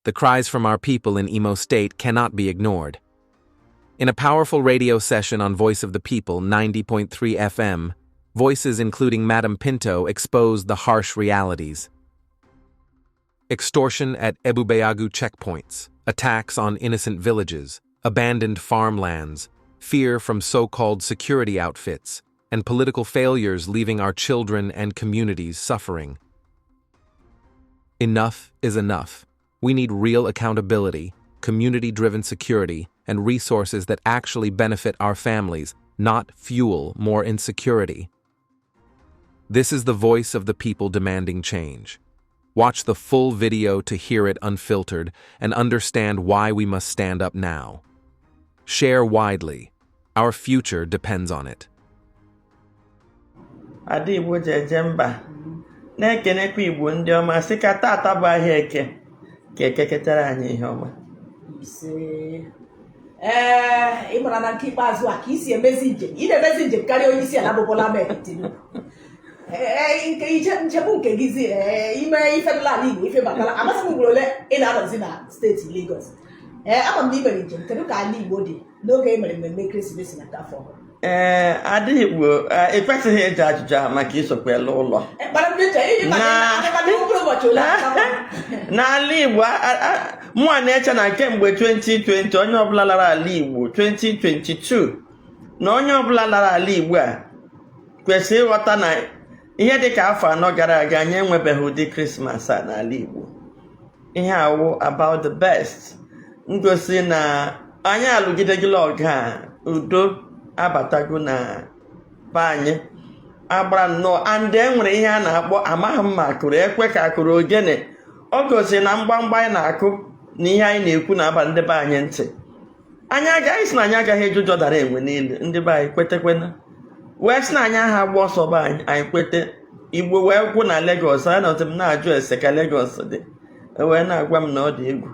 The cries from our people in Imo State cannot be ignored. In a powerful radio session on Voice of the People 90.3 FM, voices including Madam Pinto exposed the harsh realities. Extortion at Ebubeagu checkpoints, attacks on innocent villages, abandoned farmlands, fear from so-called security outfits, and political failures leaving our children and communities suffering. Enough is enough. We need real accountability, community-driven security, and resources that actually benefit our families, not fuel more insecurity. This is the voice of the people demanding change. Watch the full video to hear it unfiltered and understand why we must stand up now. Share widely. Our future depends on it. Adi Igbo jejemba na-ekenekwa Igbo ndị ọma sị ka tata bụ ahịa eke ka ekeketara anyị ihe ọma. Ịmara na nke ikpeazụ a ka isi emezi njem ị na-emezi njem karịa onye isi ala bụ Bola Ahmed Tinubu. Nke nchegbu nke gizi ime ife ala Igbo ife bakala amasị m ugboro ole ị na-anọzi na steeti Lagos. Ama m na imere njem kedu ka ala Igbo dị n'oge emere mmemme ekeresimesi na afọ ọhụrụ. Adi Igbo ekwesịghị ịjụ ajụjụ ahụ maka isokwa elu ụlọ. N'ala Igbo mụa na-eche na kemgbe 2020 onye ọbụla lara ala Igbo 2022 na onye ọbụla lara ala Igbo a kwesịrị ịghọta na ihe dịka afọ anọ gara aga anyị enwebeghị ụdị Krismas a n'ala Igbo. Ihe awụ about the best ngosi na anyị alụgidegila ọgụ a udo abatago na be anyị agbara nnọọ and enwere ihe a na-akpọ amaghị m ma akụrụ ekwe ka akụrụ ogene ọ gosi na mgbamgba anyị na-akụ na ihe anyị na-ekwu na-aba ndị be anyị ntị anyị agaghị sị na anyị agaghị eju ụjọ dara enwe n'elu ndị be anyị kwetekwena wee sị na anyị aha agba ọsọ be anyị kwete Igbo wee kwu na Lagos anyị nọtụ m na-ajụ ese ka Lagos dị wee na-agwa m na ọ dị egwu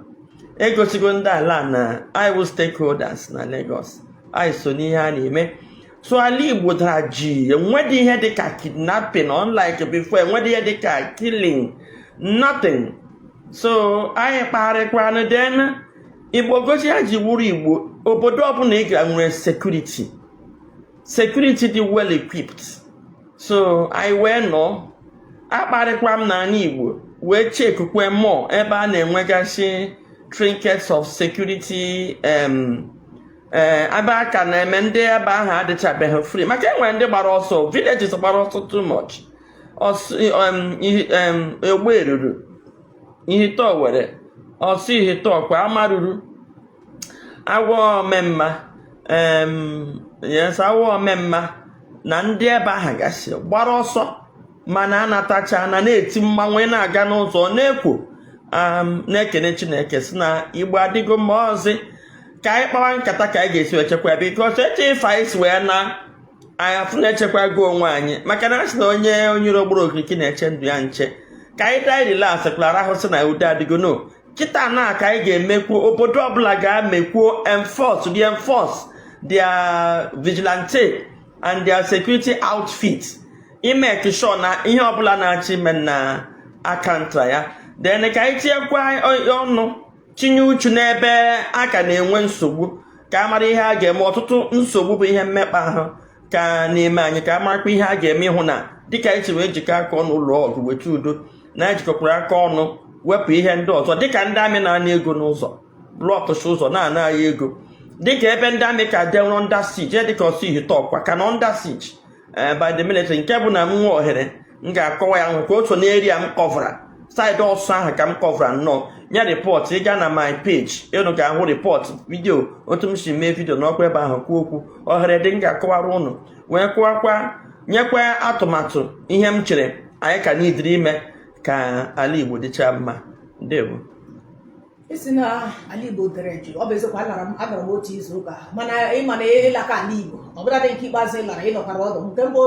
egosigo ndị ala na anyị wụ stakeholders na Lagos anyị so n'ihe a na-eme so ala Igbo dara ji enwedị ihe dịka kidnapping unlike before enwedị ihe dịka killing nothing so anyị kparịkwanụ den Igbo gosi ya ji wuru Igbo obodo ọbụla ị ga nwere security dị well equipped so anyị wee nọ akparịkwa m n'ala Igbo wee chekukwe mọ ebe a na-enwegasị trinkets of security ebe aka na-eme ndị ebe ahụ adịchabeghị free maka enwere ndị gbara ọsọ villages gbara ọsọ too much egbe eruru ihite Owere ọsọ ihite Ọkwa amaruru awọ omemma yes awọ omemma na ndị ebe ahụ gasị gbara ọsọ mana anatacha na na-eti mmanwụ na-aga n'ụzọ na-ekwo na-ekene Chineke si na Igbo adịgo mma ọzọ ka anyị kpawa nkata ka anyị ga-esi echekwa because eche ife anyị si wee na anyị afụ na-echekwa go onwe anyị maka na asị na onye ogboro okiriki na-eche ndụ ya nche ka anyị daa relax klara ahụ sị na udo adịgo no kịta na ka anyị ga-emekwu obodo ọbụla ga-amekwuo enforce their vigilante and their security outfit ime sure na ihe ọbụla na-achị ime na akanta ya then ka anyị tinyekwa ọnụ tinye uchu n'ebe aka na-enwe nsogbu ka amara ihe a ga-eme ọtụtụ nsogbu bụ ihe mmekpa ahụ ka na-eme anyị ka amarakwa ihe a ga-eme ịhụ na dịka anyị wee jikọ aka ọnụ ụlọ ọgụ weta udo na ejikọkwara aka ọnụ wepụ ihe ndị ọzọ dịka ndị amị na-ana ego n'ụzọ blọkụchi ụzọ na-ana anyị ego dịka ebe ndị amị ka dị under siege dịka ọsọ ihite Ọkwa ka na under siege by the military nke bụ na m nwe ohere m ga-akọwa ya nwekwa otu n'eria m kọvara saịdị ọsọ ahụ ka m kọvara nnọọ nye rịpọt ịga na my page ịnụ ga-ahụ rịpọt vidio otu m si mee vidio n'ọkwa ebe ahụ kwuo okwu ohere dị m ga-akọwara ụnụ wee kụwakwa nyekwa atụmatụ ihe m chere anyị ka n'idiri ime ka ala Igbo dịcha mma. Ndewo. Isi na ala Igbo dere ji ọ bụ eziokwu agara m otu izu ụka mana ịma na ịlaka ala Igbo ọ bụla dị nke ikpeazụ ịlara ịnọkwara ọdụ nke mbụ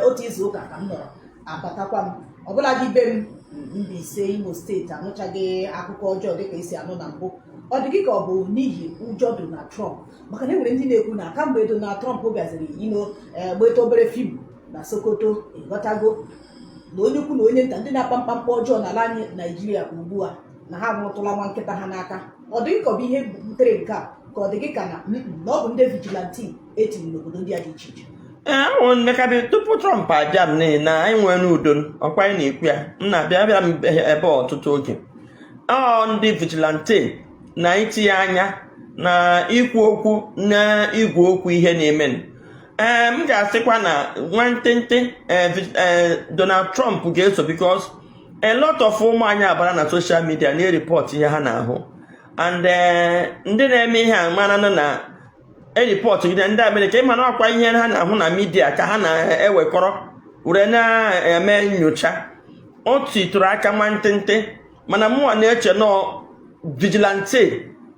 otu izu ụka ka m nọrọ abatakwa m ọbụla dị be m Mbaise Imo State anụchaghị akụkọ ọjọọ dịka isi anụ na mbụ ọ dị gị ka ọ bụ n'ihi ụjọ Donald Trump maka na enwere ndị na-ekwu na kamgbe Donald Trump bịaziri gbeta obere fim na Sokoto ịghọtago na onye ukwu na onye nta ndị na-akpa mkpamkpa ọjọọ n'ala anyị Naijiria ugbu a na ha nwụtụla nwa nkịta ha n'aka ọ dị ka ọ bụ ihe butere nke a ka ọ dị gị ka na ọ bụ ndị vigilante etiri n'obodo ndị a dị iche iche mmekadị tupu Trump abịa m n'ihi na anyị nwere n'udo ọkwa anyị na-ekwu ya m na-abịa m ebe ọtụtụ oge ndị vigilante na itinye anya na ikwu okwu na igwe okwu ihe na-eme m ga-asịkwa na nwantịntị Donald Trump ga-eso because a lot of ụmụ anyị abara na social media na-ereport ihe ha na-ahụ and ndị na-eme ihe a mara na eripọtụ gide ndị Amerịka ịma na ọkwa ihe ha na-ahụ na midia ka ha na-ewekọrọ were na-eme nyocha o titụrụ aka nwantịntị mana mụnwa na-eche na vigilante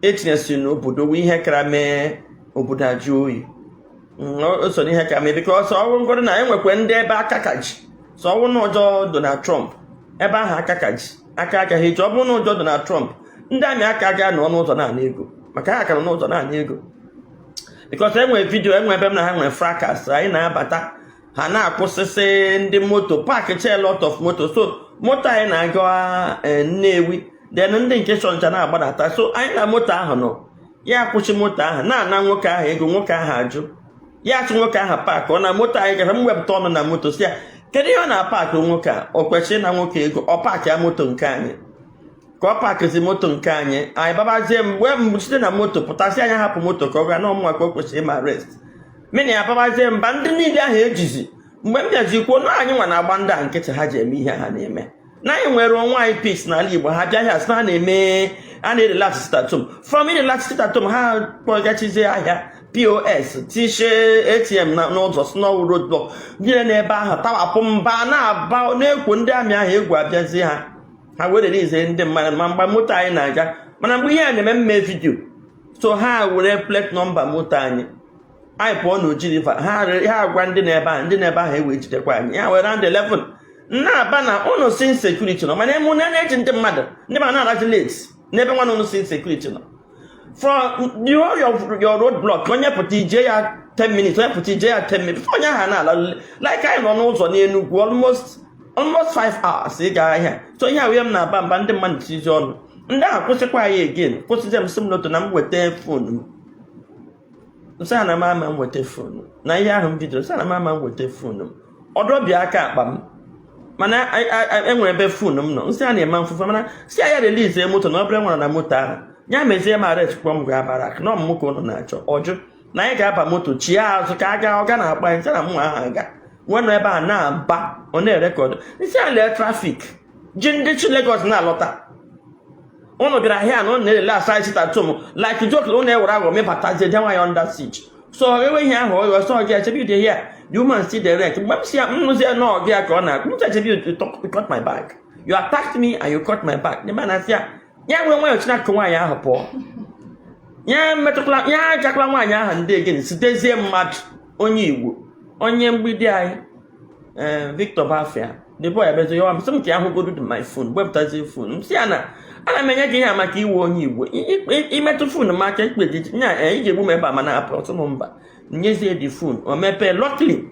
etinyesi n'obodo wee ihe kara mee obodo ajụ oyi o so n'ihe ka mee bikos ọnwụ ngọrọ na enwekwe ndị ebe aka ka ji so ọnwụ na ụjọ Donald Trump ebe ahụ aka ka ji aka agaghị eji ọ bụrụ na ụjọ Donald Trump ndị amị aka gaa n'ọnụ ụzọ na-ana ego maka ha kara n'ụzọ na-ana ego because enwe vidio enwe ebe m na ha nwere fracas anyị na-abata ha na-akwụsịsị ndị moto paaki a lot of moto so moto anyị na-aga Nnewi then ndị nke chọncha na-agbadata so anyị na moto ahụ nọ ya akwụchi moto ahụ na-ana nwoke ahụ ego nwoke ahụ ajụ ya achụ nwoke ahụ paakị ọ na moto anyị gafe m wepụta ọnụ na moto si ya kedu ihe ọ na-apaakị nwoke a o kwesịrị na nwoke ego ọ paakị ya moto nke anyị ka ọ paakịzi moto nke anyị babazie mgbe site na moto pụtasị anya hapụ moto ka ọ gaa n'ọmụnwa ka o kwesịrị ịma rest mena ya babazie mba ndị niile ahụ ejizi mgbe m bịazi kwuo na anyị nwa na-agba ndị a nkịtị ha ji eme ihe ha na-eme na anyị nwere onwe anyị peace n'ala Igbo ha bịaghị asị na ha na-eme a na-erelati sitatom from irelati sitatom ha kpọgachizie ahịa POS tishe ATM n'ụzọ snow roadblock jire n'ebe ahụ tawapụ mba na-aba na-ekwo ndị amị ahụ egwu abịazie ha were n'ize ndị mmadụ ma mgbe moto anyị na-aga mana mgbe ihe a na-eme mme vidio so ha were plate nọmba moto anyị pụọ n'Oji River ha gwa ndị na-ebe ahụ ewe jidekwa anyị ya were and 11 na-aba na ụnụ si insecurity nọ mana emu na-eji ndị mmadụ ndị ma na-arazi late n'ebe nwa ụnụ si insecurity nọ from your road block onye pụta ije ya 10 minutes onye pụta ije ya 10 minutes onye ahụ na-ala like anyị nọ n'ụzọ n'Enugu almost 5 hours ịga ahịa so ihe ahụ m na-aba mba ndị mmadụ tizi ọnụ ndị ahụ kwụsịkwa anyị again kwụsịzi m sị m n'otu na m weta fonu m nsị ha na m ama m weta fonu na ihe ahụ m bidoro nsị ha na m ama m weta fonu m ọdọbịa aka akpa m mana enwere ebe fonu m nọ nsị ha na-eme mfụfe mana si ya relize moto na ọ bụrụ nwere na moto ahụ ya mezie m arest kpọọ m ga barak na ọmụmụ ka ụnụ na-achọ ọjụ na anyị ga-aba moto chi ya azụ ka ọ ga na-akpa anyị nsị na m ahụ aga nwenụ ebe a na-aba ọ na-erekọdụ isi a lee trafik ji ndị chi Lagos na-alọta ụnụ bịara ahịa na ụnụ na-elele asaị sitatom like joke ụnụ ewere aghọ mebatazie de nwaanyị under siege so enweghị ahụ ọghọ sọ gị achebe ude here the woman still direct mgbe m si ya nnụzie na ọgị ya ka ọ na-akpụ m achebe you cut my bag you attacked me and you cut my bag ndị na-asị ya nwere nwanyị ochina ka nwaanyị ahụ pụọ ya metụkwala ya ajakwala nwaanyị ahụ ndị egeni sitezie mmadụ onye Igbo onye mgbidi anyị Victor Bafia the boy abezo yawa msị m ka ahụ godu my phone wepụtazie phone m si ya na ana m enye gị ihe maka iwe onye Igbo imetụ phone m aka ikpe dị nya iji egbu m ebe a ma na-apụ ọtụ m mba nyezie the phone o mepee luckily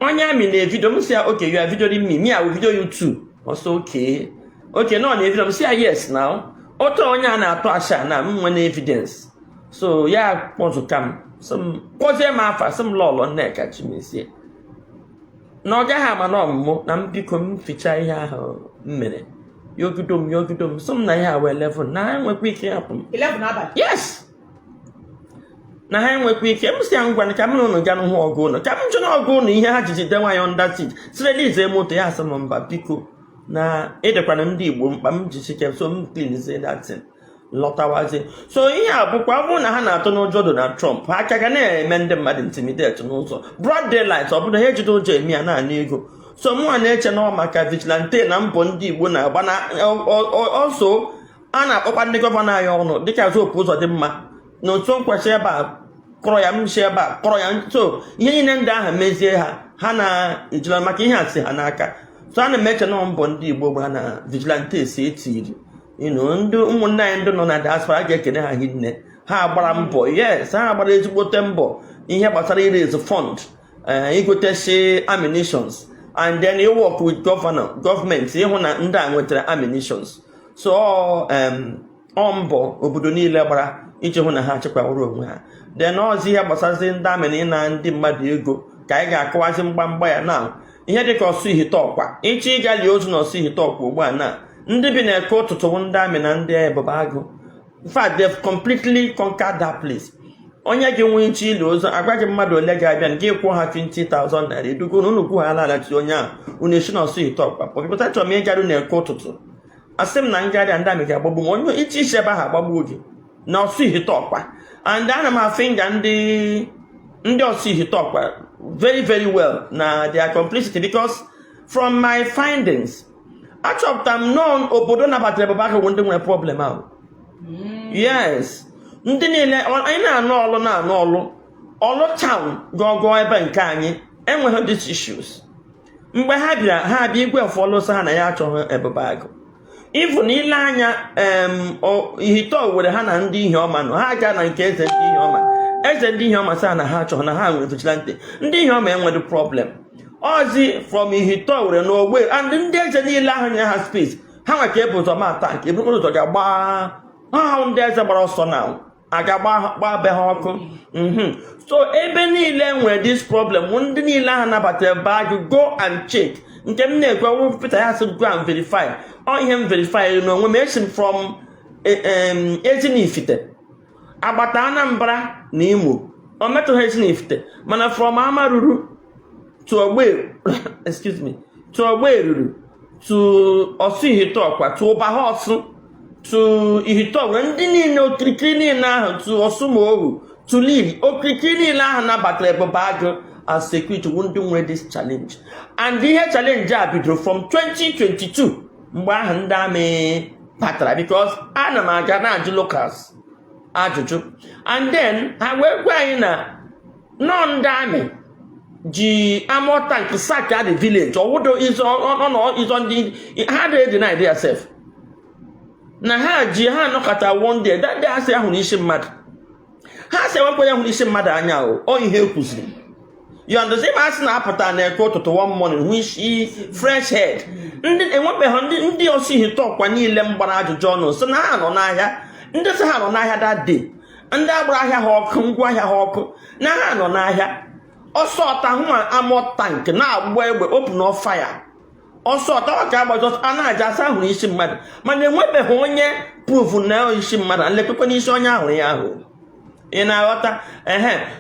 onye amị na-evidio m si ya okay you are videoing me I will video you too also okay no na-evidio m si ya yes now otu onye a na-atụ asha na m nwere evidence so ya kpọzụka m kpọzie m afa sị m lọlọ Nneka Chimezie na ọ gaghị ama na ọmụmụ na m biko m ficha ihe ahụ m mere yogido m sị m na ihe a wee 11 na ha enwekwa ike hapụ m 11 abalị yes na ha enwekwa ike m si ya ngwa ka m na ụnụ gaa n'hụ ọgụ ụnụ ka m jụ na ọgụ ụnụ ihe ha jijide nwaanyị under siege sirelize moto ya asị m mba biko na ịdịkwana ndị Igbo mkpa m jisike so m klinizie datin lọtawazie so ihe a bụkwa ọ bụrụ na ha na-atụ n'ụjọ Donald Trump ha aka ga na-eme ndị mmadụ intimidate n'ụzọ broad daylight ọ bụrụ ha ejide ụjọ eme ya naanị ego so mụnwa na-eche na maka vigilante na mbọ ndị Igbo na-agba na ọsọ a na-akpọkwa ndị gọvanọ anyị ọnụ dịka Zopu ụzọ dị mma na otu nkwesị ebe a kọrọ ya mshi ebe a kọrọ ya so ihe niile ndị ahụ mezie ha na-ejila maka ihe a si ha n'aka so a na-emeche na mbọ ndị Igbo gba na vigilantes etiri ndị ụmụnne anyị ndị nọ na diaspora ga-ekene ha hinne ha gbara mbọ yes ha gbara ezigbote mbọ ihe gbasara iraise fund igoteshi ammunitions and then you work with gọọmenti ịhụ na ndị a nwetara ammunitions so mbọ obodo niile gbara iji hụ na ha chekwaworo onwe ha. Then ọzọ ihe gbasazi ndị amị na ịna ndị mmadụ ego ka anyị ga-akọwazi mgbamgba ya na ihe dịka ọsụ ihite ọkwa ịchọ ịga lie ozu na ọsụ ihite ọkwa ugbu a na ndị bi na-eke ụtụtụ ndị amị na ndị Ebubeagu. In fact, they've completely conquered that place. Onye gị nwee iche ili ozu agwaghị mmadụ ole ga-abịa gị kwụọ ha 20,000 naira edugo na unu kwụ ha alalachi onye ahụ unu esi na ọsụ ihite ọkwa pọpịpụta chọrọ m ịgarụ na-eke ụtụtụ asị m na ngarịa ndị amị ga-agbagbu m onye iche isi ebe ahụ agbagbuo gị na ọsụ ihite ọkwa. And ana m afinga ndị ọsụ ihite ọkwa very very well na their complicity, because from my findings achọpụtara m nọ obodo nabatara Ebubeagu ndị nwere problem ahụ. Yes, ndị niile anyị na-anụ ọlụ town gọgọ ebe nke anyị enweghị these issues. Mgbe ha bịa igwe ọfọlụsọ ha na ya achọghị Ebubeagu. Even ile anya ihite Owerri ha na ndị ihe ọma nọ ha gaa na nke eze ndị ihe ọma. Eze ndị ihe ọma sị na ha achọghị na ha nwere vigilante. Ndị ihe ọma enweghị problem. Ozi from ihite Owerri na Owerri and ndị eze niile ahụ nye ha space ha nwe ka ebu ụzọ ma attack eburu ụzọ ga-agba ha ndị eze gbara ọsọ na aga gba be ha ọkụ. So ebe niile nwere this problem ndị niile ahụ nabatara Ebubeagu go and check. Nke m na-ekwe ọrụ Peter ya sị go and verify ihe m verify n'onwe m esi from Ezinifite agbata Anambra na Imo o metụghị Ezinifite mana from Amaruru to Ogberuru to ọsụ ihite ọkwa to Ụbahọsụ to ihite Owerri ndị niile okirikiri niile ahụ to Ọsụmoru to Lili okirikiri niile ahụ nabatara Ebubeagu as security ndị nwere this challenge. And ihe challenge a bidoro from 2022 mgbe ahụ ndị amị batara, because ana m aga na-ajụ locals ajụjụ and then ha wee gwa anyị na nọ ndị amị ji ammo tank sack at the village owodo is on the ha dey deny themselves na ha ji ha nọkọta one day that day asị ahụ n'isi mmadụ ha sị wepụ ya hụ n'isi mmadụ anya o ihe ekwuziri. You understand? Asị na-apụta na-eke ụtụtụ one morning which fresh head ndị enwebeghị ndị ọsụ ihite ọkwa niile m gbara ajụjụ ọnụ so na ha nọ n'ahịa ndị sị ha nọ n'ahịa that day ndị agbara ahịa ha ọkụ ngwa ahịa ha ọkụ na ha nọ n'ahịa ọsọ ọta hụ ammo tank na-agba egbe open of fire ọsọ ọta ọ ga-agbajọ a na-aja asa ahụrụ isi mmadụ mana enwebeghị onye proof na isi mmadụ nlekọkwa n'isi onye ahụrụ ya ahụ. Ị na-aghọta?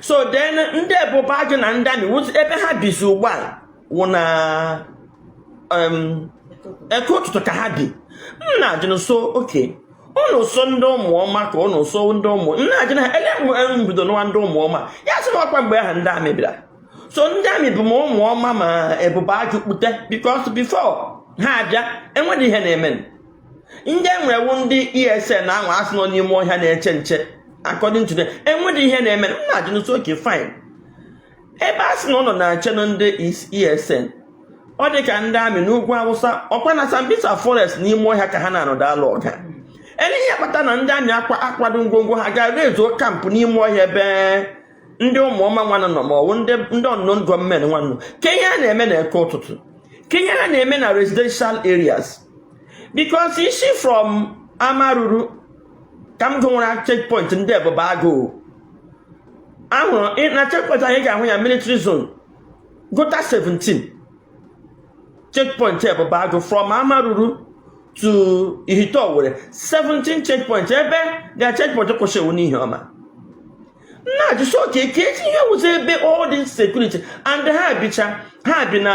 So then ndị Ebubeagu na ndị amị ebe ha bizi ugbu a wụ na eke ụtụtụ ka ha bi. M na-ajụ nso oke unu so ndị ụmụọma ka unu so ndị ụmụ m na-ajụ na ele mbido n'ụwa ndị ụmụọma ya sị n'ọkwa mgbe ahụ ndị amị bịara. So ndị amị bụ ma ụmụọma ma Ebubeagu kpute because before ha abịa enweghị ihe na-eme. Ndị enwerewu ndị ESN ahụ asị nọ n'ime ọhịa na-eche nche according to them enweghị ihe na-eme. M na-ajụ nso oke fine ebe asị na ụlọ na-eche na ndị ESN ọ dị ka ndị amị n'ugwu Awụsa ọkwa na Sambisa forest n'ime ọhịa ka ha na-anọdụ alụ ọga. Ele ihe kpata na ndị amị akwado ngwongwo ha ga-ezuo kampụ n'ime ọhịa ebe ndị ụmụọma nwanne nọ ma ọwụ ndị ọnụnụ gọọmenti nwanne Kenya na-eme na-eke ụtụtụ Kenya na-eme na residential areas because isi from Amaruru ka m gụnwara checkpoint ndị Ebubeagu ahụrụ na checkpoint anyị ga-ahụ ya military zone gota 17 checkpoint Ebubeagu from Amaruru to ihite Owerri 17 checkpoint ebe ga checkpoint kwụsịrị n'ihe ọma. Na just okay ihe wụzi ebe all this security and ha bi na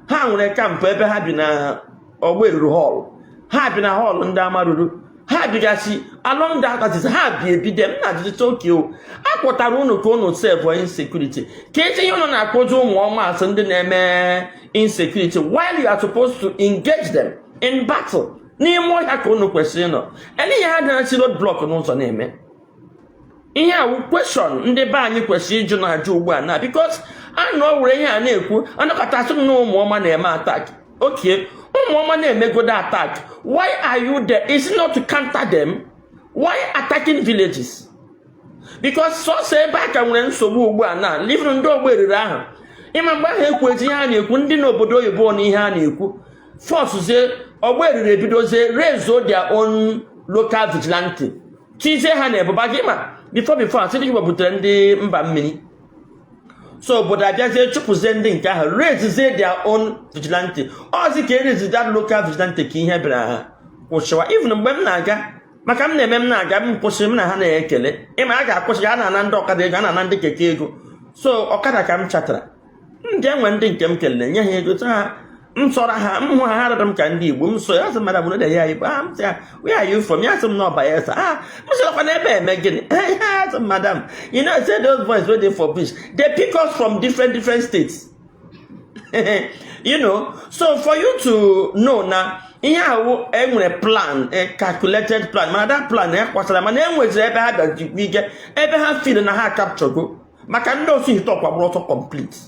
ha nwere kampụ ebe ha bi na Ogberuru hall ha bi na hall ndị Amaruru ha bigasị along that axis ha bi ebide. M na-ajụjụ oke o akpọtara unu ka unu save insecurity ka ihe unu na-akpọju ụmụọma asị ndị na-eme insecurity while you are supposed to engage them in battle n'ime ọhịa ka unu kwesịrị nọ. Ele ihe ha na-esi road block n'ụzọ na-eme ihe awụ question ndị be anyị kwesịrị ịjụ na-ajụ ugbu a na because a na ọ were ihe a na-ekwu anọkọta asị na ụmụọma na-eme attack. Okay, ụmụọma na-emegodo attack, why are you there? Is it not to counter them? Why attacking villages? Because sọsọ ebe a ka nwere nsogbu ugbu a na living ndị Ogberuru ahụ ịma mgbe ahụ ekwu ezi ihe a na-ekwu ndị n'obodo oyibo na ihe a na-ekwu force or because they raise their own local vigilante. Chise ha na Ebubeagu before I said you were putting the mini. So, but I just say to present raise their own vigilante. All the cases that local vigilante king have even when Naga, Macam name Naga, Posim na Hana Ekele, Emaga Posiana and Doka de Gana and the Kekego. So, Okada cam chatter. Then when they came killing, yeah, he goes, sorry, I'm them can be women, so as a matter of the year, where are you from? Yes, I'm not by us. Myself and Ebe, Megan, yes, madam. You know, I said those boys waiting for peace. They pick us from different states. You know, so for you to know now, a plan, a calculated plan, man, that plan, what's the man, was ever had that we get, ever have feeling a hard capture go. Macando see talk about also complete.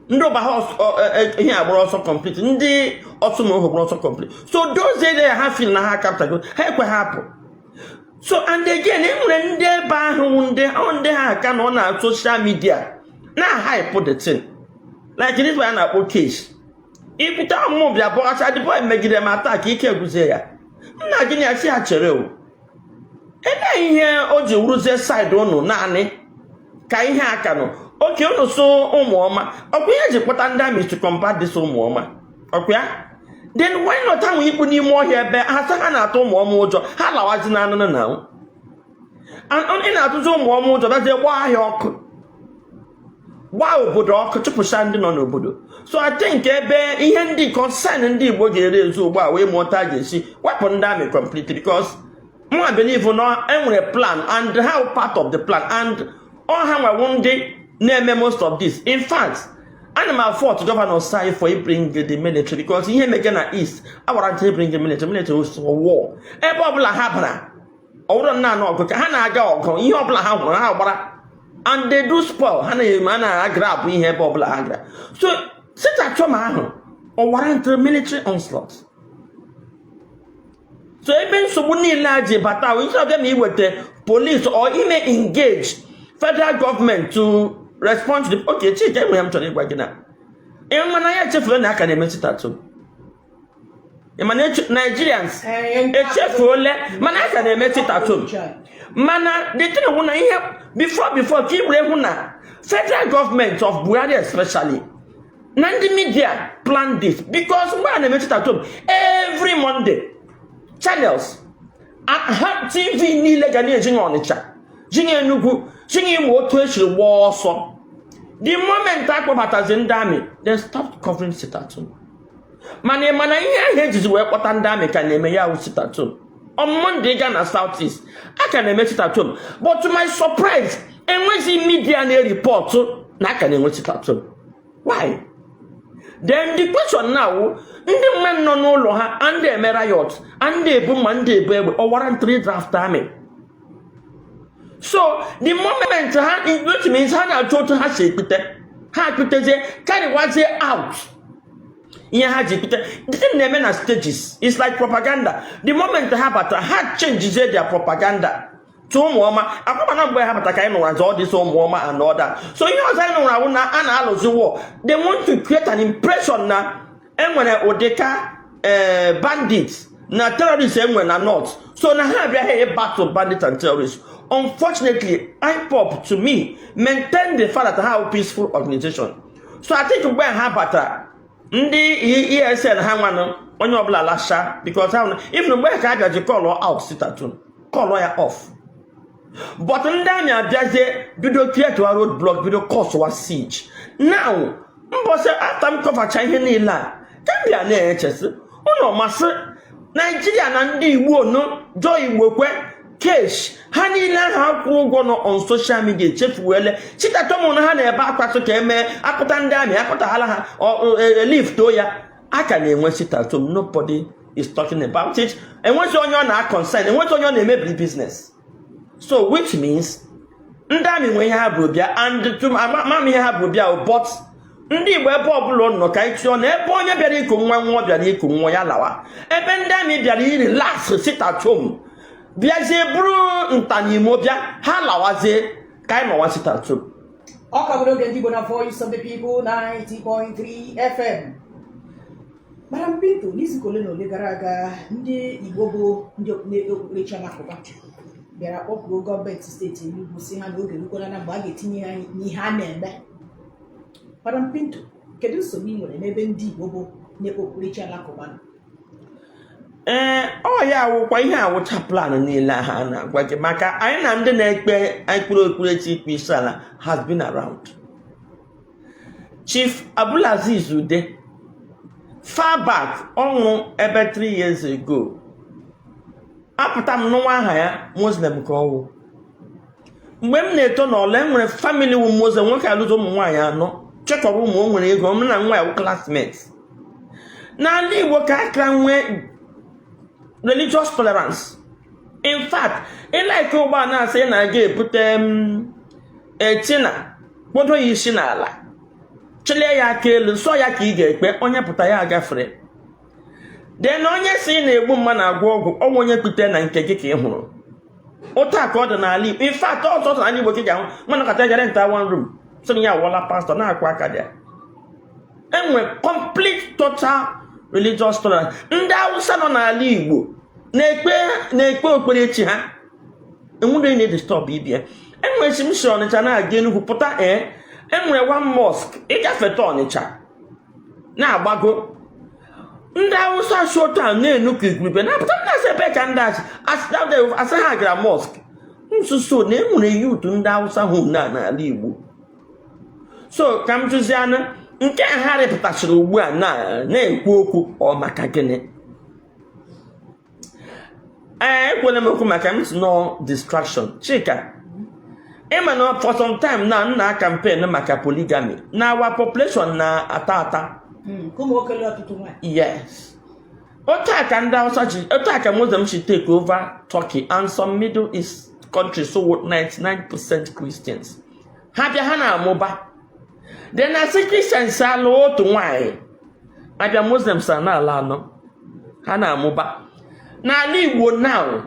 No, but house here were also complete. Ndi also were also complete. So those days they have feeling a hard capture go. Hey, what happened? So and again, when they buy on the can on our social media. Now hype put the thing. Like this one a case. If you don't move your boss, I the boy make them attack, he can't go there. Now, give me a cherry. And I hear all the rules side don't know, nanny. Kai Hakano. Okay, so Omoma. Okay, I just put under to combat this Omoma. Okay? Then why not time we put you more here? But I said, I told Momojo, how I was now. And only now to zoom Momojo, that's a why. Wow, Buddha, to push on Obodo. So I think in the concern and the body so way more targets, weapon damage completely because I believe or not, I'm a plan and how part of the plan and all how I one day name most of this. In fact, animal fought to governor side for bring the military because he making an east. I want to bring the military for war. A bubble happen. Or no, Hana go, you have and they do spoil. Hana grab in here bubble agra. So sit at your man or warrant military onslaught. So even so we large but instead of them with the police or even engage federal government to respond to the okay, check we am to work now. And when I chef learn academic tattoo. Nigerians, a chef will let man academic tattoo. Mana, they tell you here before keep Rehuna. Federal government of Buhari especially. Nandi media plan this because when I met at home every Monday channels at TV ni legalizing on the chat. Jingy nugu, jingy mo to war so. The moment that about in dami, they stopped covering sit at home. Mana here is where what and dami can name ya sit at home. On Monday, Ghana Southeast, I can make it at home. But to my surprise, and when the media report, I can make it at home. Why? Then the question now, the men no longer and the riot, and the boom and the baby, or warrant 3 draft army. So the moment which means Hannah told to her say, carry what they out. Didn't name as stages. It's like propaganda. The moment they have had changes their propaganda. To Moma, I don't know have a kind of all this Moma and all that. So you know, I know war. They want to create an impression now. And when Odeka bandits, now terrorists and when are not. So now have a battle of bandits and terrorists. Unfortunately, IPOP to me maintain the fact that how peaceful organization. So I think when have Ndi ESN hangman on your lasha because if the work I got you call her out, sit at home, call lawyer off. But Ndanya just video create to a roadblock, video cause was siege. Now, after I'm covered Chinese land, can be an NHS. Oh no, master Nigeria and the no joy work. Cash, honey, how go on social media, chef well, sit at home on honey about Patrick, I put on damn, I put a hala or a leaf to ya. I can name one sit at home, nobody is talking about it. And once you're not concerned, and once you're on a business. So, which means, Ndami when you have Rubia, and to my mammy have Rubia, but Ndi web popular no kaition, a ponya berry cum one more berry cum moyalawa. A pendami berry relax, sit at home. Biaze bru ntani mobia halawaze kai no wasita too. Okabro Gendibo na Voice of the People 90.3 FM. Madam Pinto, n'izu ole na ole gara aga ndị Igbo bụ ndị okpukperechi alakụba bịara kpọpụrụ gọọmenti steeti Enugu si ha n'oge rukwara na mgbe a ga-etinye ha n'ihe a na-eme. Madam Pinto, kedu nsogbu ị nwere n'ebe ndị Igbo bụ n'okpukperechi alakụba nọ? Ọ ya awụkwa ihe awụcha plan niile ha na-agwa gị maka anyị na ndị na-ekpe okpukperechi ikpe isi ala has been around. Chief Abdulaziz Ude far back ọnwụ ebe 3 years ago apụta m n'ụwa aha ya Muslim ka ọwụ. Mgbe m na-eto n'ọla enwere family wu Muslim nwoke alụzo ụmụ nwaanyị anọ chekọrọ ụmụ o nwere ego m na nwa ya wụ classmates. N'ala Igbo ka aka nwee religious tolerance. In fact, ịlaike ụgbọ na-asị na-aga ebute etina kpodo ya isi n'ala chile ya aka elu nsọ ya ka ị ga-ekpe onye pụta ya agafere. Den onye si na-egbu mma na-agwọ ọgwụ ọnwụ onye kpute na nke gị ka ị hụrụ ụtọ ka ọ dị n'ala Igbo. In fact, ọtụtụ n'ala Igbo gị ga-ahụ mana kata jere nta one room sị ya awọla pastọ na-akwa aka dị. Enwe complete total religious tolerance. Ndị Hausa nọ n'ala Igbo na-ekpe okpukperechi ha enwere na-edistọb ibie. Enwere simsi Ọnịcha na-aga Enugu pụta enwere one mosque ịgafeta Ọnịcha na-agbago. Ndị Hausa shota na-enuku igwuribe na-apụta na sebe ka ndị asị ha gara mosque nsuso na enwere youth ndị Hausa hụ n'ala Igbo. So ka m jụzianụ nke ha rịpụtachiri ugbu a na-ekwu okwu ọ maka gịnị? Ekwere m okwu maka m si no distraction. Chika, ịma na for some time na nna campaign maka polygamy na our population na ata. Yes. Otu aka ndị Hausa ji, otu aka Muslim should take over Turkey and some Middle East countries so with 99% Christians. Ha bịa ha na-amụba. Then as Christians alụ otu nwanyị abịa Muslims na-ala anọ ha na-amụba. N'ala Igbo now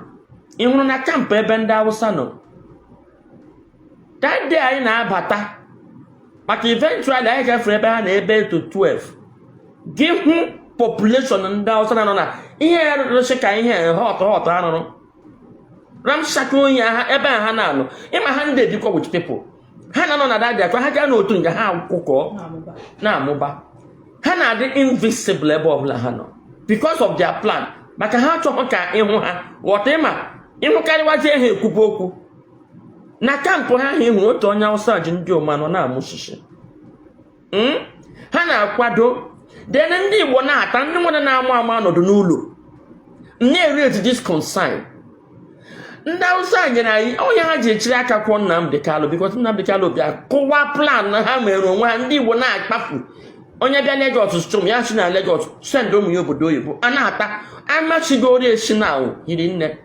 ịhụrụ na kamp ebe ndị Hausa nọ. That day anyị na-abata maka eventually anyị gafere ebe ha na ebe to 12 gị hụ population ndị Hausa nọ na ihe ya rụrụchi ka ihe hot arụrụ ramshaka onye ebe ha na-anọ ịma ha ndị ebikọ with people. Ha na-anọ na dadị akwa ha gaa n'otu nga ha akwụkwọ na-amụba. Ha na-adị invisible ebe ọbụla ha nọ because of their plan. Maka ha chọrọ ka ịhụ ha ghọta ịma ịhụkarịwazie ha ekwubu okwu. Na kampụ ha ịhụ otu onye Hausa ji ndị Omanọ na-amụshishi. Ha na-akwado dene ndị Igbo na-ata ndị nwere na-amụ ama ọnọdụ n'ụlọ na-erate this concern. Ndị Hausa nyere anyị onye ha ji echiri aka kwụọ Nnamdi Kanu because Nnamdi Kanu bịa kụwa plan ha mere onwe ha ndị Igbo na-akpafu. Onye bịa Lagos chụrụ ya si na Lagos send ụmụ ya obodo oyibo a na-ata amachigoro esi na yiri nne.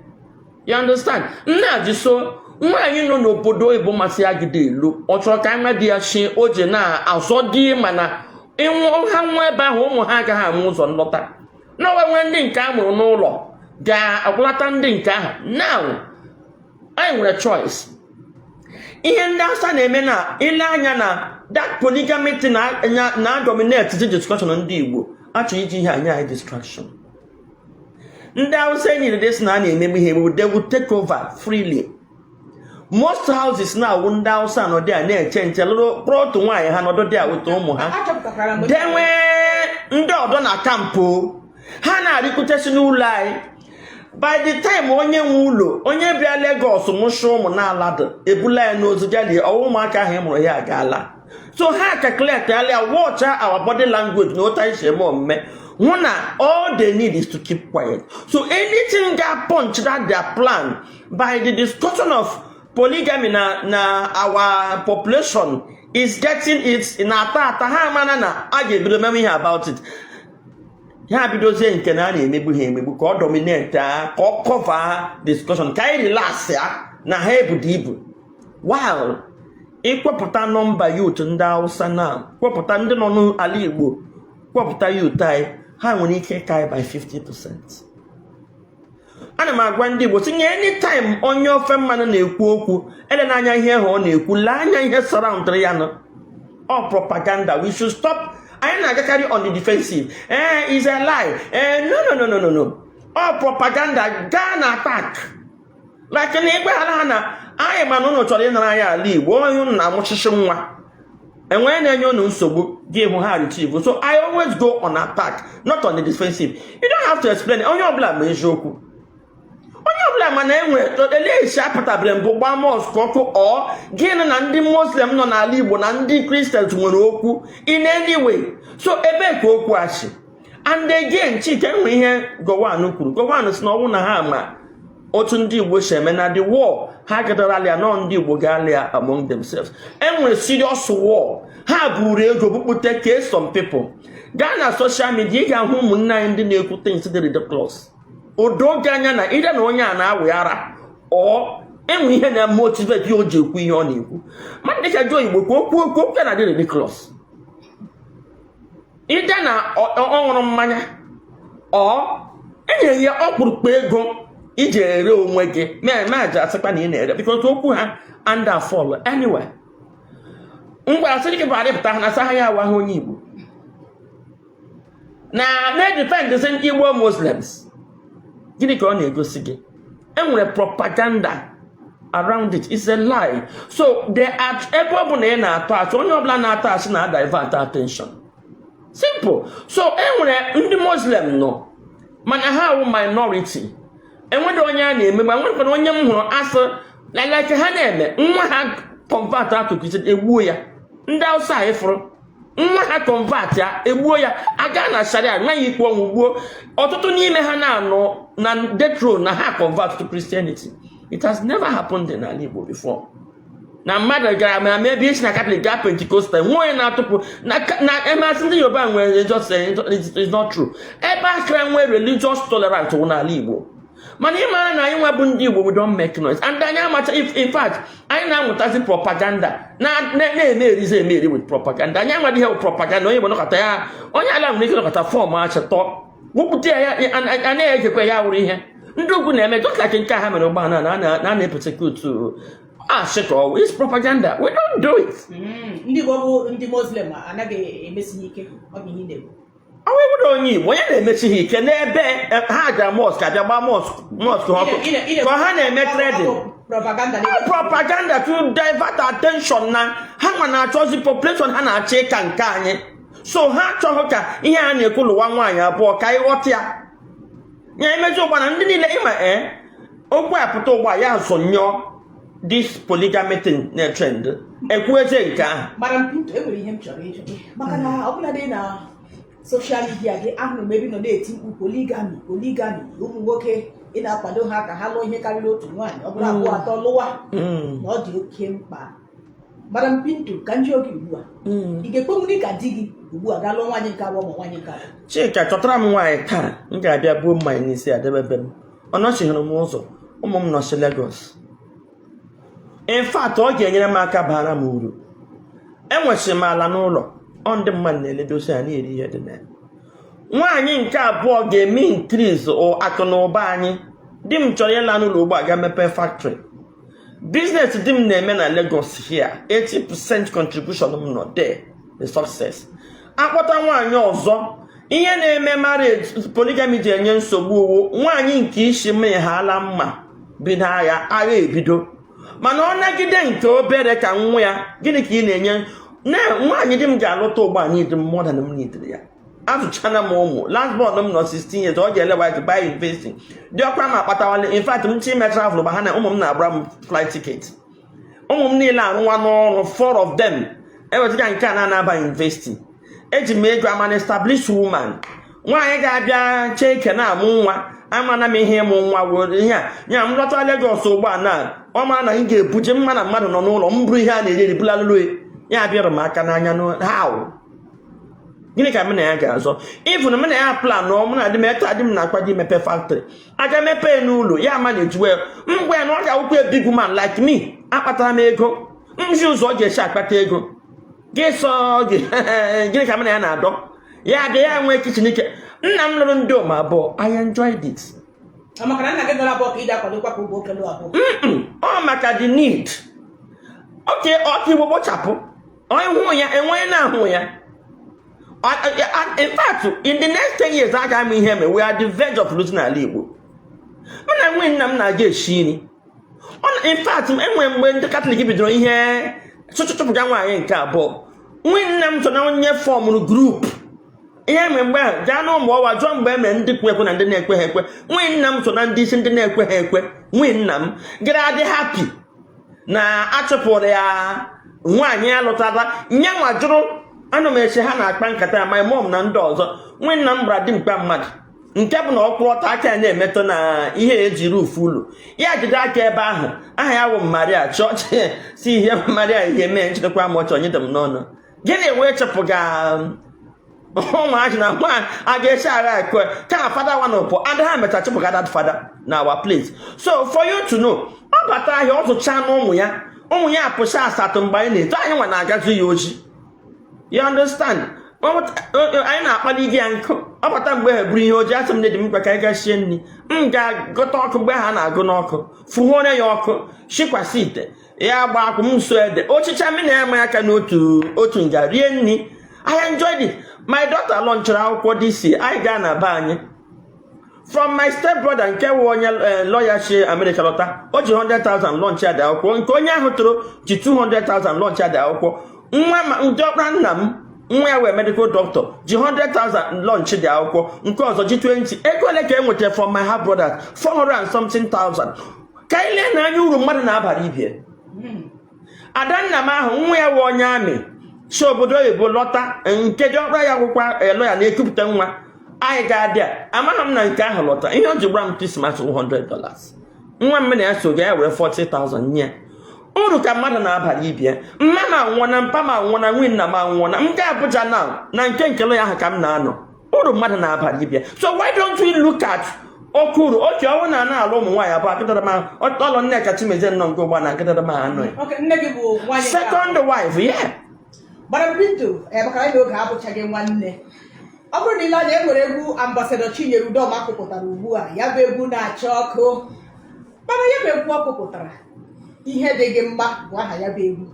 You understand? Nna ji so nwaanyị nọ n'obodo oyibo masị ya gide elu ọ chọrọ ka anya dị ya shi o ji na-azọ dị mana ịnwụ ha nwa ebe ahụ ụmụ ha agaghị amụ ụzọ nlọta. N'onwe ndị nke a mụrụ n'ụlọ ga-akwụlata ndị nke ahụ. Now anyị nwere choice. Ihe ndị Hausa na-eme na ile anya na that polygamy na dominate the discussion ndị Igbo achọghị iji ihe anya distraction. Ndị Hausa nyere this na na-ememe ihe they will take over freely. Most houses now ndị Hausa nọ dị a na-eche nche lụrụ kpọrọ otu nwaanyị ha nọdụ dị a weta ụmụ ha. Denwe ndị ọdọ na kampụ ha na-arịkụtesi n'ụlọ anyị. By the time onye nwe ụlọ onye bịa Lagos mụsha ụmụ na-aladụ ebula ya n'ozu galie ụmụaka ahụ mụrụ ya agaala. So ha calculate ya watch our body language na otu anyị si eme omume hụ na all they need is to keep quiet. So anything that punch that their plan by the discussion of polygamy na our population is getting it in ata ha mana na a ga-ebido meme ihe about it. Ya bidozie nke na na-emegbu ha emegbu ka ọ dominate ka ọ cover discussion ka anyị relax ya na ha ebudo ibu. While ịkwepụta nọmba youth ndị Hausa na kwepụta ndị nọ n'ala Igbo kwepụta youth anyị ha nwere ike kai by 50%. Ana m agwa ndị Igbo tinye anytime onye ofe mmanụ na-ekwu okwu ele n'anya ihe ha ọ na-ekwu lee anya ihe surround ya nọ. All propaganda. We should stop anyị na-agakarị on the defensive. Is a lie. No. All propaganda gaa na attack. Like na igbe ha na anyị ma n'ụlọ chọrọ ịnara anyị ala Igbo onye na amụchichi nwa enwere na-enye unu nsogbu gị hụ ha retrieve. So I always go on attack, not on the defensive. You don't have to explain. Onye ọbụla ma eziokwu. Onye ọbụla ma na enwe eleisi apụtabere mbụ gba mosque ọkụ ọ gịnị na ndị Muslim nọ n'ala Igbo na ndị Christians nwere okwu in any way. So ebe ka okwu achị. And again, Chike enwe ihe Gowon kwuru. Gowon si na ọnwụ na ha ma otu ndị Igbo si eme na the war ha gadara alia nọ ndị Igbo ga-alia among themselves. Enwere serious war. Ha buru ego bupute ke some people. Gaa na social media ị ga-ahụ ụmụnne anyị ndị na-ekwu things dị ridiculous. Odoge anya na ide na onye a na-awe ara ọ enwe ihe na-motivate ya o ji ekwu ihe ọ na-ekwu. Mmadụ dịka Joe Igbo ka okwu na dị ridiculous. Ide na ọ ṅụrụ mmanya ọ enye ya ọkpụrụkpụ ego iji ere onwe gị ma asịkwa na ị na-ere because okwu ha under fall anyway. Ngwa asịrị gị bụ adịpụta ha na asa ha ya awa ha onye Igbo na-defend the Igbo Muslims. Gịnị ka ọ na-egosi gị? Enwere propaganda around it. It's a lie. So ebe ọ bụ na ị na-atọ achị onye ọbụla na-atọ achị na divert attention. Simple. So enwere ndị Muslim nọ mana ha wụ minority. Enwere onye a na-eme ma enwere onye m hụrụ asị like ha na-eme nwa ha convert atụ Christian egbuo ya. Ndị Hausa ifuru nwa ha convert ya egbuo ya aga na sharia nwa ya ikpe ọnwụ gbuo. Ọtụtụ n'ime ha na-anọ na death row na ha convert to Christianity. It has never happened in ala Igbo before. Na mmadụ gara ma maybe isi na Catholic ga Pentecostal nwoye na-atụpụ na emasị ndị Yoruba nwere just saying it's not true. Ebe akara nwee religious tolerance wụ n'ala Igbo. Mana ị mara na anyị nwa bụ ndị Igbo we don't make noise. And anyị amacha in fact anyị na-amụtazi propaganda na-eme eri with propaganda. Anyị enweghị ihe propaganda onye Igbo nọkọta ya onye ala nwere ike nọkọta fọm achatọ wepụta ya a na-ejekwa ya wụrụ ihe ndị ugwu na-eme just like nke ha mere ụgbọala na na-epesekut shit. It's propaganda. We don't do it. Ndị Igbo bụ ndị Muslim anaghị emesi ike ọ bụ ihe na-egbu. Awe wụrụ onye Igbo onye na-emechi ha ike n'ebe ha ga mosque abịa gba mosque ọkụ ka ha na-eme trading propaganda to divert attention na ha nwa na-achọzi population ha na-achọ ịka nke anyị. So ha chọghị ka ihe a na-ekwu lụwa nwaanyị abụọ ka ịghọta ya emezi ụgba na ndị niile ịma okwu apụta ụgba ya nsonyọ this polygamy thing na trend ekwueze nke ahụ. Madam Pinto enwere ihe m chọrọ ịjụ gị maka na ọ bụla dị na social media gị ahụrụ m ebe nọ na-eti mkpu polygamy ụmụ nwoke ị na-akwado ha ka ha lụọ ihe karịrị otu nwaanyị ọ bụla abụọ atọ lụwa na ọ dị oke mkpa. Madam Pinto ka ndị oge ugbu a ị ga-ekwenwuri ka di gị ugbu a gaa lụọ nwaanyị nke abụọ ma nwaanyị nke atọ? Chika chọtara m nwaanyị taa m ga-abịa buo mmanya n'isi adebebe m ọ nọchighịrị m ụzọ ụmụ m nọchi Lagos. In fact ọ ga-enyere m aka bara m uru. Enwechiri m ala n'ụlọ ọ ndị mmadụ na-eledosi ya na-eri ihe dị na ya. Nwaanyị nke abụọ ga-eme increase akụ na ụba anyị. Di m chọrọ ịla n'ụlọ ugbu a ga mepee factory. Business di m na-eme na Lagos here 80% contribution m nọ there the success. Akpọta nwaanyị ọzọ ihe na-eme marriage polygamy ji enye nsogbu owo nwaanyị nke isi meghala mma bido agha ebido mana ọ nagide nke obere ka nwa ya gịnị ka ị na-enye na nwaanyị di m ga-alụta ụgbọ anyị dị more than m needed ya. Azụchana m ụmụ last born m nọ 16 years ọ ga-elewa to buy investing dị ọkwa m akpatawale. In fact m chi me travel ba ha na ụmụ m na-agbara m flight ticket. Ụmụ m niile arụwa n'ọrụ 4 of them ewetịga nke a na-aba investing. Eji m ego ama an established woman nwaanyị ga-abịa cheke na-amụ nwa amana m ihe ịmụ nwa were ihe a nya m lọta Lagos ugbu a na ọ mara na ị ga-ebuje mma na mmadụ nọ n'ụlọ m bụrụ ihe a na-eri bulalụlụ ya bịara m aka n'anya how gịnị ka m na ya ga-azọ even m na ya plan nọ m na adị m eta adị m na-akpado imepe factory aga mepee n'ụlọ ya ma na-ejuwe mgbe ya na ọ ga-awụkwa big man like me akpatara m ego mji ụzọ ọ ga-esi akpata ego gịnị ka m na ya na-adọ ya ga ya nwee kichin ike. Nna m lụrụ ndị ụmụ abụọ. I enjoyed it. Ọ maka the need. Okay, Igbo kpochapụ onye hụ ya enweghị na-ahụ ya In fact, in the next 10 years, I got me here, we are at the verge of losing our Igbo. When I win, I'm not getting shiny. In fact, when the Catholic be doing here, such a Gamma in Cabo, when I'm to now near form group. Yeah, remember, Jano Moa, John Beman, Dick Weapon and the neck when I'm to not decent the neck when them get out the happy. Na achọpụrụ ya nwaanyị alụtara nyanwa jụrụ ana m eche ha na-akpa nkata my mom na ndị ọzọ nwe nna m bra dị mkpa mmadụ nke bụ na ọkwụrụ aka na-emetụ na ihe ejiri ufu ụlọ ya jide aka ebe ahụ aha ya bụ Maria chọọchị si ihe Maria ihe mee nchetakwa mọchị onye dị m n'ọnụ gịnị wee chepụga ụmụazị na nwa a ga-esi agha ekwe ka fada one up and ha mecha chepụga that father na our place. So for you to know ọ bata ahịa ọ tụcha na ụmụ ya apụcha asatọ mgbe anyị na-eto anyị nwa na-agazu ya oji. You understand? Anyị na-akpali gị ya nkụ ọ bata mgbe ha buru ihe oji asị m na-edi m mkpa ka anyị gachie nri m ga-agụta ọkụ mgbe ha na-agụ n'ọkụ fụhuore ya ọkụ shikwasị ite ya gba akwụ m nso ede ochicha mmiri na-eme aka n'otu nga rie nri. I enjoyed it. My daughter launched akwụkwọ this year. I gaa na be anyị from my step brother nke wụ onye lawyer shi America lọta o ji 100,000 launch ya dị akwụkwọ nke onye ahụ toro ji 200,000 launch ya dị akwụkwọ nwa ndị ọkpara nna m nwa ya wee medical doctor ji 100,000 launch dị akwụkwọ nke ọzọ ji 20 ego ole ka e nwetara from my half brothers 400 and something thousand ka ile na anya uru mmadụ na-abara ibie. Adanna m ahụ nwa ya wụ onye amị si obodo oyibo lọta nke dị ọkpara ya akwụkwọ lawyer na-ekupụta nwa anyị ga-adị amaghị m na nke ahụ lọta ihe o ji gbara m Christmas $100 nwa mmiri ya so ya were 40,000 nye uru ka mmadụ na-abara ibie. Mma ma nwụọ na mpa ma nwụọ na nwunye nna m anwụọ na m ga Abuja na nke lawyer ahụ ka m na-anọ uru mmadụ na-abara ibie. So why don't we look at okuru oke ọnwụ na na-alụ ụmụ nwaanyị abụọ akịtara m ọlọ nne kachi mezie nnọọ nke ụgbọ na akịtara m anọ second wife yeah. Bara Pinto maka anyị n'oge abụchaghị nwanne ọ bụrụ na ile anya enwere egwu Ambassador Chinyere Udoma akụpụtara ugbu a ya bụ egwu na-acha ọkụ mana ya bụ egwu ọ kụpụtara ihe dị gị mma bụ aha ya bụ egwu